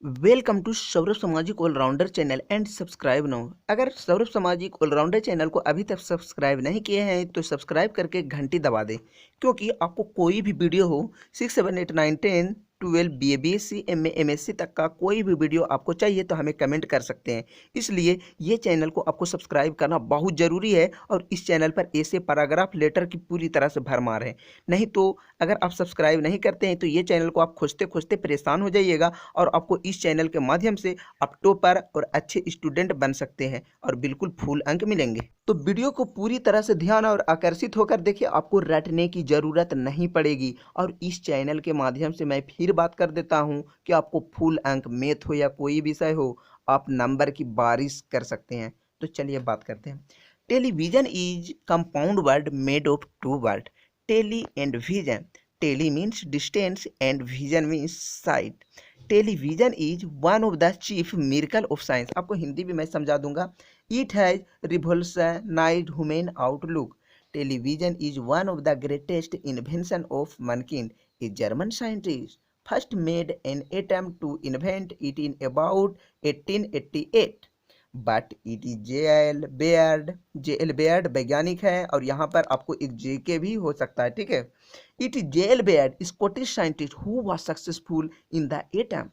Welcome to Saurabh Samajik allrounder channel and subscribe now. अगर Saurabh Samajik allrounder channel को अभी तक सब्सक्राइब नहीं किए हैं तो सब्सक्राइब करके घंटी दबा दें, क्योंकि आपको कोई भी वीडियो हो 6, 7, 8, 9, 10, 12 BA BSc MA MSc तक का कोई भी वीडियो आपको चाहिए तो हमें कमेंट कर सकते हैं। इसलिए ये चैनल को आपको सब्सक्राइब करना बहुत ज़रूरी है और इस चैनल पर ऐसे पैराग्राफ लेटर की पूरी तरह से भरमार है। नहीं तो अगर आप सब्सक्राइब नहीं करते हैं तो ये चैनल को आप खोजते खोजते परेशान हो जाइएगा और आपको इस चैनल के माध्यम से आप टॉपर और अच्छे स्टूडेंट बन सकते हैं और बिल्कुल फुल अंक मिलेंगे। तो वीडियो को पूरी तरह से ध्यान और आकर्षित होकर देखिए, आपको रटने की ज़रूरत नहीं पड़ेगी। और इस चैनल के माध्यम से मैं फिर बात कर देता हूँ कि आपको फुल अंक मैथ हो या कोई विषय हो, आप नंबर की बारिश कर सकते हैं। तो चलिए बात करते हैं। Television is compound word made of two word, tele and vision. Tele means distance and vision means sight. Television is one of the chief miracle of science. आपको हिंदी भी मैं समझा दूंगा। It has revolutionized human outlook. Television is one of the greatest invention of mankind. A German scientist first made an attempt to invent it in about 1888, but it is JL Baird. JL Baird वैज्ञानिक है और यहाँ पर आपको एक जेके भी हो सकता है, ठीक है। It is JL Baird, Scottish scientist who was successful in the atom.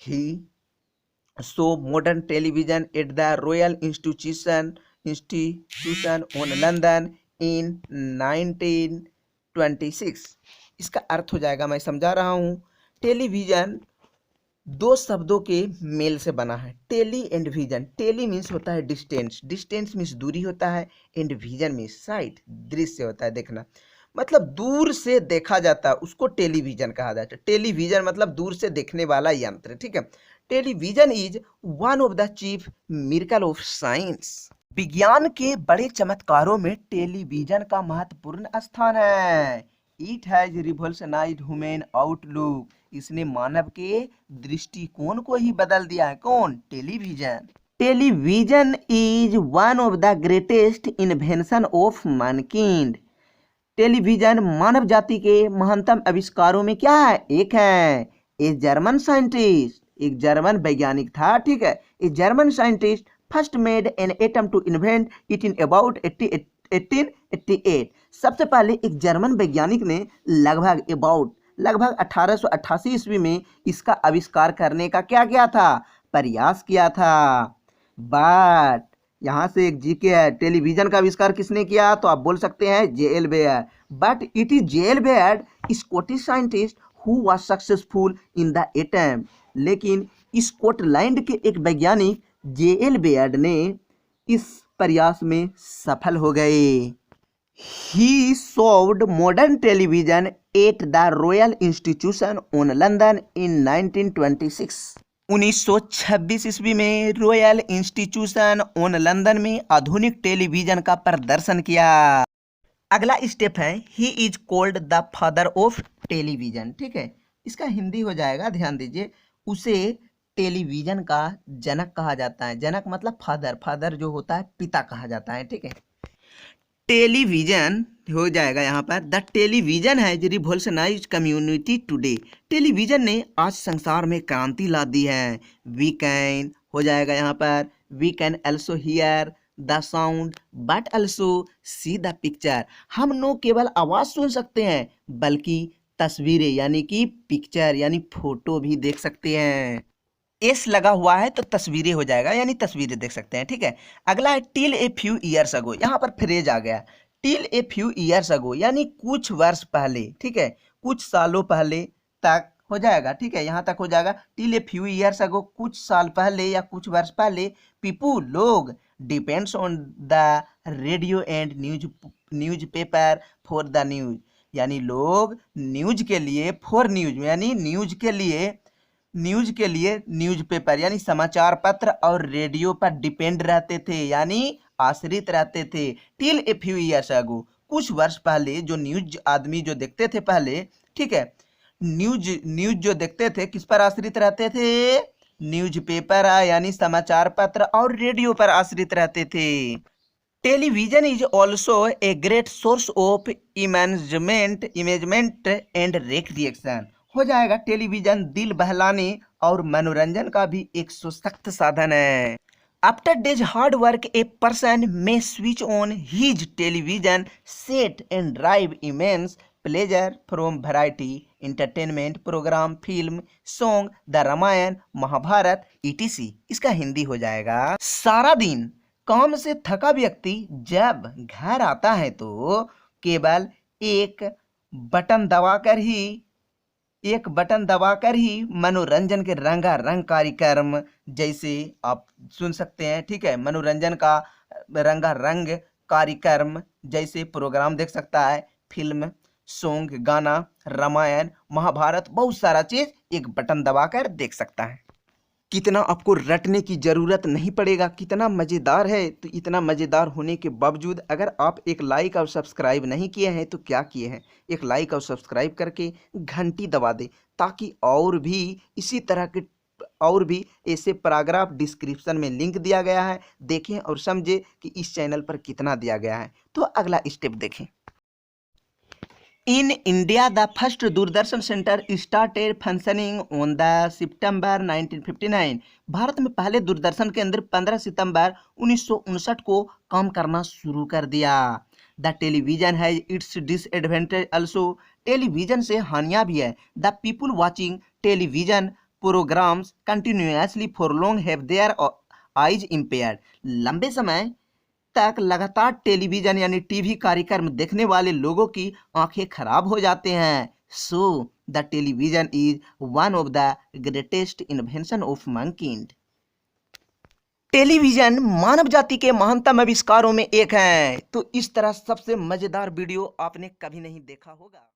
He so modern television at the royal institution on London इन 1926। इसका अर्थ हो जाएगा, मैं समझा रहा हूँ। टेलीविजन दो शब्दों के मेल से बना है, tele and vision. Tele means होता है डिस्टेंस, डिस्टेंस मीन्स दूरी होता है, एंड विजन मीन्स साइट, दृश्य होता है, देखना। मतलब दूर से देखा जाता है उसको टेलीविजन कहा जाता है। टेलीविजन मतलब दूर से देखने वाला यंत्र, ठीक है। Television is one of the chief miracle of science. विज्ञान के बड़े चमत्कारों में टेलीविजन का महत्वपूर्ण स्थान है। It has revolutionized human outlook. इसने मानव के दृष्टिकोण को ही बदल दिया है। कौन? Television. Television is one of the greatest invention of mankind. Television मानव जाति के महानतम आविष्कारों में क्या है? एक है। ए जर्मन साइंटिस्ट, एक जर्मन वैज्ञानिक था, ठीक है। A German scientist first made an attempt to invent it in about 1888। सबसे पहले एक जर्मन वैज्ञानिक ने लगभग 1888 ईस्वी में इसका आविष्कार करने का क्या किया था? प्रयास किया था। बट यहाँ से एक जीके है, टेलीविजन का आविष्कार किसने किया? तो आप बोल सकते हैं JL Baird. But it is JL Baird, Scottish scientist who was successful in the atom. लेकिन स्कॉटलैंड के एक वैज्ञानिक जेएल बेयर्ड ने इस प्रयास में सफल हो गए। ही solved modern television at the Royal Institution on London in 1926। 1926 ईस्वी में रॉयल इंस्टीट्यूशन ऑन लंदन में आधुनिक टेलीविजन का प्रदर्शन किया। अगला स्टेप है, he is called the father of television, ठीक है। इसका हिंदी हो जाएगा, ध्यान दीजिए। उसे टेलीविजन का जनक कहा जाता है। जनक मतलब फादर, फादर जो होता है पिता कहा जाता है, ठीक है। टेलीविजन हो जाएगा यहाँ पर। द टेलीविजन है रिवोल्यूशनाइज्ड कम्युनिटी टुडे। टेलीविजन ने आज संसार में क्रांति ला दी है। वी कैन हो जाएगा यहाँ पर, we can also hear the sound but also see the picture. हम न केवल आवाज़ सुन सकते हैं बल्कि तस्वीरें यानी कि पिक्चर यानी फोटो भी देख सकते हैं। एस लगा हुआ है तो तस्वीरें हो जाएगा, यानी तस्वीरें देख सकते हैं, ठीक है। अगला है till a few years ago. यहाँ पर फ्रेज आ गया, till a few years ago यानी कुछ वर्ष पहले, ठीक है, कुछ सालों पहले तक हो जाएगा, ठीक है। यहाँ तक हो जाएगा till a few years ago, कुछ साल पहले या कुछ वर्ष पहले। पीपुल लोग depends on the radio and news paper for the news, यानी लोग न्यूज के लिए, फॉर न्यूज यानी न्यूज के लिए न्यूज़पेपर यानी समाचार पत्र और रेडियो पर डिपेंड रहते थे, यानी आश्रित रहते थे। Till a few years ago, कुछ वर्ष पहले जो न्यूज आदमी जो देखते थे पहले, ठीक है, न्यूज जो देखते थे किस पर आश्रित रहते थे? न्यूज़पेपर यानी समाचार पत्र और रेडियो पर आश्रित रहते थे। Television is also a great source of amusement and reaction. हो जाएगा। टेलीविजन दिल बहलाने और मनोरंजन का भी एक सशक्त साधन है। After days hard work a person may switch on his television set and derive immense pleasure from variety entertainment program, film, song, the Ramayan, Mahabharat etc। इसका हिंदी हो जाएगा, सारा दिन काम से थका व्यक्ति जब घर आता है तो केवल एक बटन दबाकर ही मनोरंजन के रंगारंग कार्यक्रम, जैसे आप सुन सकते हैं, ठीक है, मनोरंजन का रंगारंग कार्यक्रम जैसे प्रोग्राम देख सकता है, फिल्म, सॉन्ग, गाना, रामायण, महाभारत, बहुत सारा चीज एक बटन दबाकर देख सकता है। कितना आपको रटने की ज़रूरत नहीं पड़ेगा, कितना मज़ेदार है। तो इतना मज़ेदार होने के बावजूद अगर आप एक लाइक और सब्सक्राइब नहीं किए हैं तो क्या किए हैं, एक लाइक और सब्सक्राइब करके घंटी दबा दें, ताकि और भी इसी तरह के और भी ऐसे पैराग्राफ डिस्क्रिप्शन में लिंक दिया गया है, देखें और समझें कि इस चैनल पर कितना दिया गया है। तो अगला स्टेप देखें। In India, the first Doordarshan centre started functioning on the September 1959। Bharat में पहले दूरदर्शन केंद्र 15 सितंबर 1959 को काम करना शुरू कर दिया। द टेलीविजन है इट्स डिसएडवांटेज अल्सो। टेलीविजन से हानियां भी है। The people watching television programs continuously for long have their eyes impaired. लंबे समय तक लगातार टेलीविजन यानी टीवी कार्यक्रम देखने वाले लोगों की आंखें खराब हो जाते हैं। So the television is one of the greatest invention of mankind. Television मानव जाति के महानतम आविष्कारों में एक है। तो इस तरह सबसे मजेदार वीडियो आपने कभी नहीं देखा होगा।